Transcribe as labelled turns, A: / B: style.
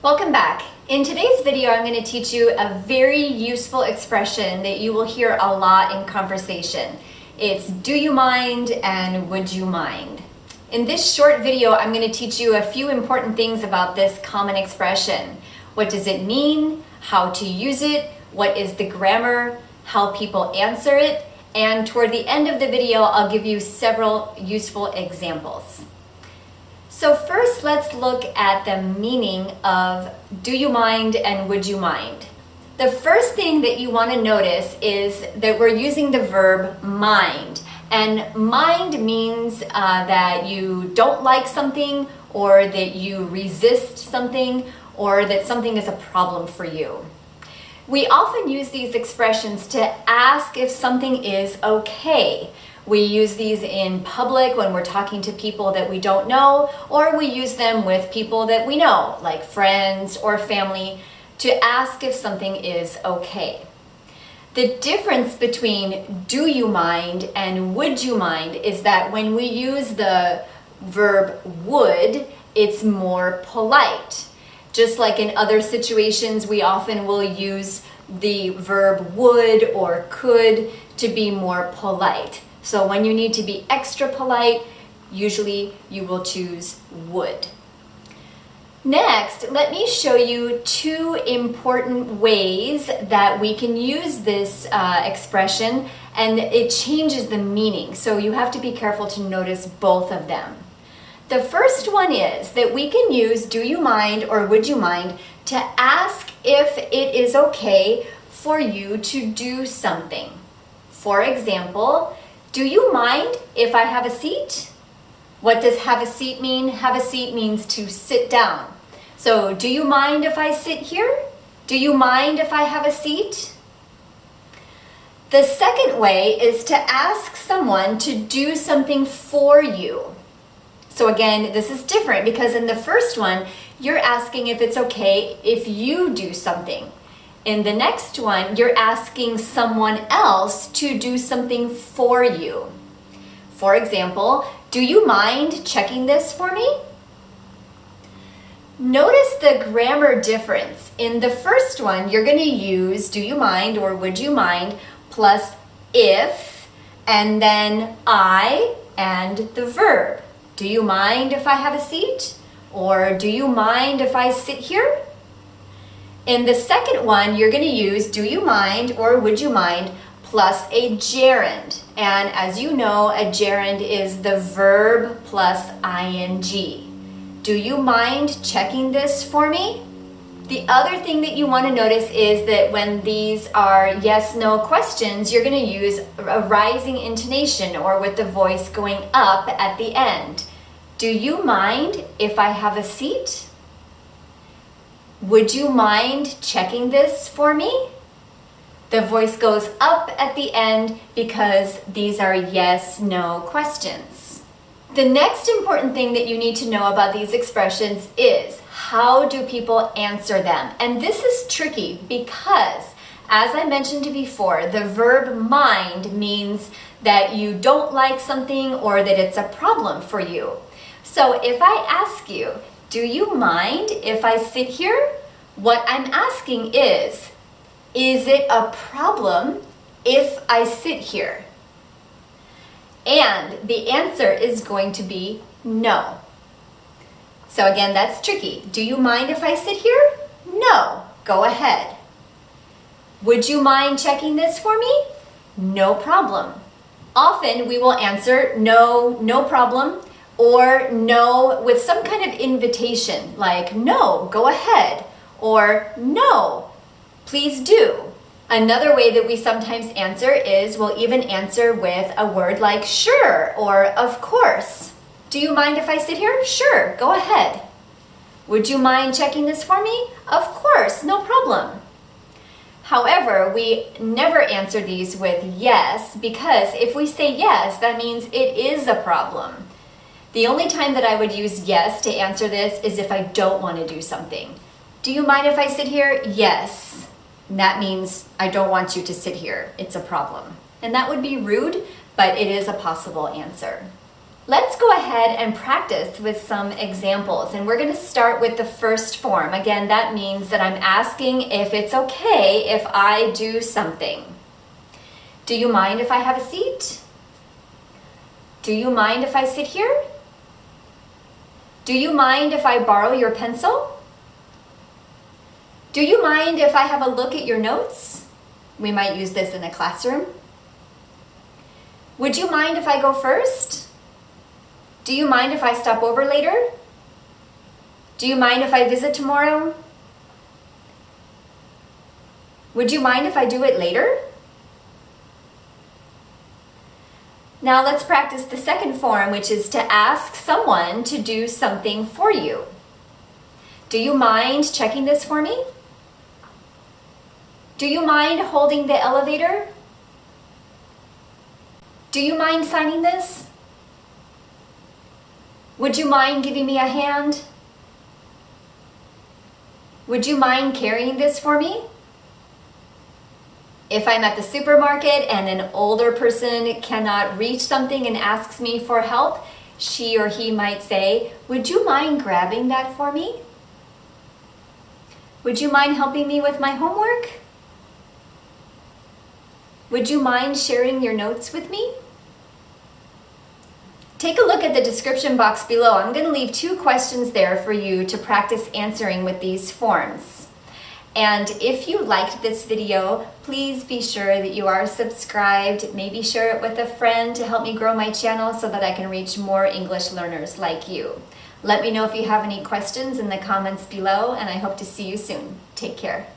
A: Welcome back. In today's video, I'm going to teach you a very useful expression that you will hear a lot in conversation. It's do you mind and would you mind. In this short video, I'm going to teach you a few important things about this common expression. What does it mean? How to use it? What is the grammar? How people answer it? And toward the end of the video, I'll give you several useful examples. So first, let's look at the meaning of do you mind and would you mind. The first thing that you want to notice is that we're using the verb mind. And mind means that you don't like something, or that you resist something, or that something is a problem for you. We often use these expressions to ask if something is okay. We use these in public when we're talking to people that we don't know, or we use them with people that we know, like friends or family, to ask if something is okay. The difference between do you mind and would you mind is that when we use the verb would, it's more polite. Just like in other situations, we often will use the verb would or could to be more polite. So when you need to be extra polite, usually you will choose would. Next, let me show you two important ways that we can use this expression, and it changes the meaning. So you have to be careful to notice both of them. The first one is that we can use do you mind or would you mind to ask if it is okay for you to do something. For example, do you mind if I have a seat? What does have a seat mean? Have a seat means to sit down. So, do you mind if I sit here? Do you mind if I have a seat? The second way is to ask someone to do something for you. So again, this is different because in the first one, you're asking if it's okay if you do something. In the next one, you're asking someone else to do something for you. For example, do you mind checking this for me? Notice the grammar difference. In the first one, you're going to use do you mind or would you mind plus if, and then I and the verb. Do you mind if I have a seat? Or do you mind if I sit here? In the second one, you're going to use do you mind or would you mind plus a gerund. And as you know, a gerund is the verb plus ing. Do you mind checking this for me? The other thing that you want to notice is that when these are yes/no questions, you're going to use a rising intonation or with the voice going up at the end. Do you mind if I have a seat? Would you mind checking this for me? The voice goes up at the end because these are yes/no questions. The next important thing that you need to know about these expressions is how do people answer them? And this is tricky because, as I mentioned before, the verb mind means that you don't like something or that it's a problem for you. So if I ask you, do you mind if I sit here? What I'm asking is it a problem if I sit here? And the answer is going to be no. So again, that's tricky. Do you mind if I sit here? No. Go ahead. Would you mind checking this for me? No problem. Often we will answer no, no problem, or no with some kind of invitation, like no, go ahead, or no, please do. Another way that we sometimes answer is we'll even answer with a word like sure or of course. Do you mind if I sit here? Sure, go ahead. Would you mind checking this for me? Of course, no problem. However, we never answer these with yes, because if we say yes, that means it is a problem. The only time that I would use yes to answer this is if I don't want to do something. Do you mind if I sit here? Yes. And that means I don't want you to sit here. It's a problem. And that would be rude, but it is a possible answer. Let's go ahead and practice with some examples, and we're going to start with the first form. Again, that means that I'm asking if it's okay if I do something. Do you mind if I have a seat? Do you mind if I sit here? Do you mind if I borrow your pencil? Do you mind if I have a look at your notes? We might use this in a classroom. Would you mind if I go first? Do you mind if I stop over later? Do you mind if I visit tomorrow? Would you mind if I do it later? Now let's practice the second form, which is to ask someone to do something for you. Do you mind checking this for me? Do you mind holding the elevator? Do you mind signing this? Would you mind giving me a hand? Would you mind carrying this for me? If I'm at the supermarket and an older person cannot reach something and asks me for help, she or he might say, "Would you mind grabbing that for me? Would you mind helping me with my homework? Would you mind sharing your notes with me?" Take a look at the description box below. I'm going to leave 2 questions there for you to practice answering with these forms. And if you liked this video, please be sure that you are subscribed. Maybe share it with a friend to help me grow my channel so that I can reach more English learners like you. Let me know if you have any questions in the comments below, and I hope to see you soon. Take care.